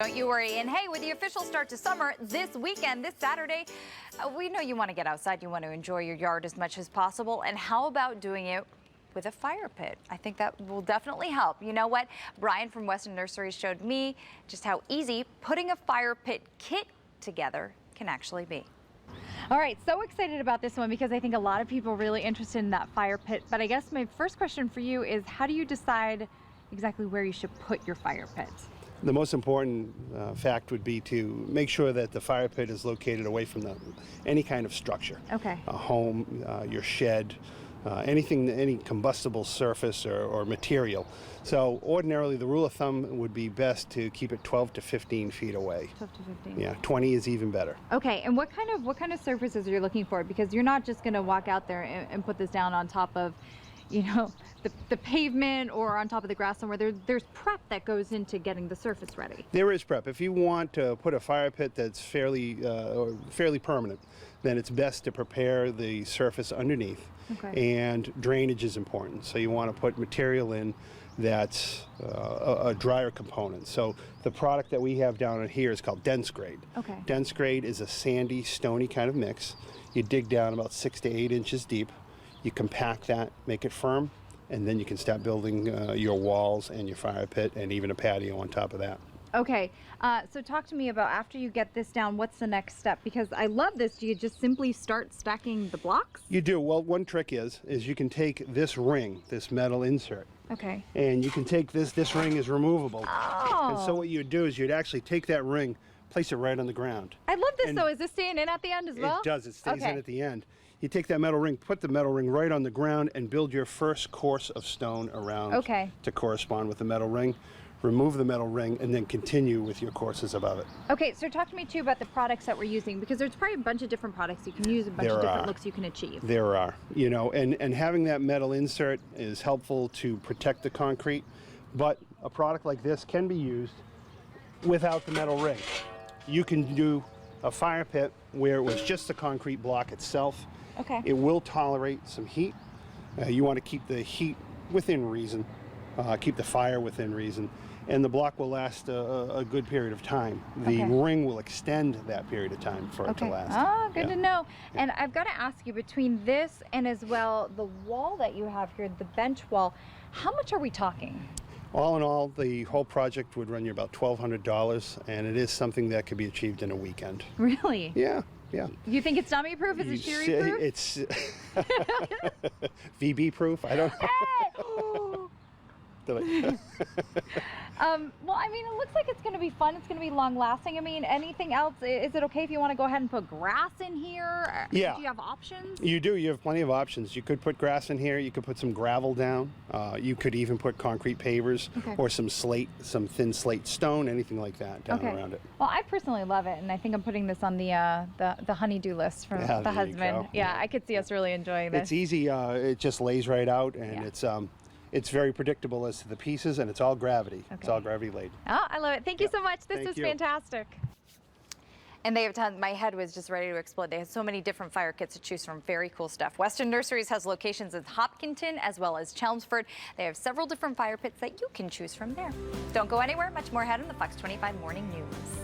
Don't you worry. And hey, with the official start to summer this weekend, this Saturday, we know you want to get outside. You want to enjoy your yard as much as possible. And how about doing it with a fire pit? I think that will definitely help. You know what? Brian from Weston Nurseries showed me just how easy putting a fire pit kit together can actually be. All right, so excited about this one because I think a lot of people are really interested in that fire pit. But I guess my first question for you is, how do you decide exactly where you should put your fire pit? The most important fact would be to make sure that the fire pit is located away from any kind of structure. Okay. A home, your shed, anything, any combustible surface or material. So ordinarily the rule of thumb would be best to keep it 12 to 15 feet away. 12 to 15. Yeah, 20 is even better. Okay, and what kind of surfaces are you looking for? Because you're not just going to walk out there and put this down on top of, you know, the pavement or on top of the grass somewhere. There's prep that goes into getting the surface ready. There is prep. If you want to put a fire pit that's fairly permanent, then it's best to prepare the surface underneath. Okay. And drainage is important. So you want to put material in that's a drier component. So the product that we have down in here is called dense grade. Okay. Dense grade is a sandy, stony kind of mix. You dig down about 6 to 8 inches deep. You compact that, make it firm, and then you can start building your walls and your fire pit and even a patio on top of that. Okay, so talk to me about, after you get this down, what's the next step? Because I love this. Do you just simply start stacking the blocks? You do. Well, one trick is you can take this ring, this metal insert. Okay. And you can take this ring is removable. Oh. And so what you'd do is you'd actually take that ring, place it right on the ground. I love this. And though. Is this staying in at the end as well? It does. It stays okay. in at the end. You take that metal ring, put the metal ring right on the ground, and build your first course of stone around to correspond with the metal ring. Remove the metal ring and then continue with your courses above it. Okay, so talk to me too about the products that we're using, because there's probably a bunch of different products you can use, a bunch of different looks you can achieve. There are, you know, and having that metal insert is helpful to protect the concrete, but a product like this can be used without the metal ring. You can do a fire pit where it was just the concrete block itself. Okay. It will tolerate some heat. You want to keep the heat within reason, keep the fire within reason, and the block will last a good period of time. The ring will extend that period of time for it to last. Oh, good to know. Yeah. And I've got to ask you, between this and as well the wall that you have here, the bench wall, how much are we talking? All in all, the whole project would run you about $1,200, and it is something that could be achieved in a weekend. Really? Yeah, yeah. You think it's dummy proof? Is it Shiri proof? It's VB proof. I don't know. Well, I mean, it looks like it's going to be fun. It's going to be long lasting. I mean, anything else? Is it okay if you want to go ahead and put grass in here? Yeah. Do you have options? You do. You have plenty of options. You could put grass in here. You could put some gravel down. You could even put concrete pavers or some slate, some thin slate stone, anything like that down around it. Well, I personally love it, and I think I'm putting this on the honey-do list for the husband. Yeah, I could see us really enjoying this. It's easy. It just lays right out, and it's very predictable as to the pieces, and it's all gravity. It's all gravity laid. Oh, I love it. Thank you so much. This was fantastic. And they have tons. My head was just ready to explode. They have so many different fire kits to choose from. Very cool stuff. Weston Nurseries has locations in Hopkinton as well as Chelmsford. They have several different fire pits that you can choose from there. Don't go anywhere. Much more ahead on the Fox 25 Morning News.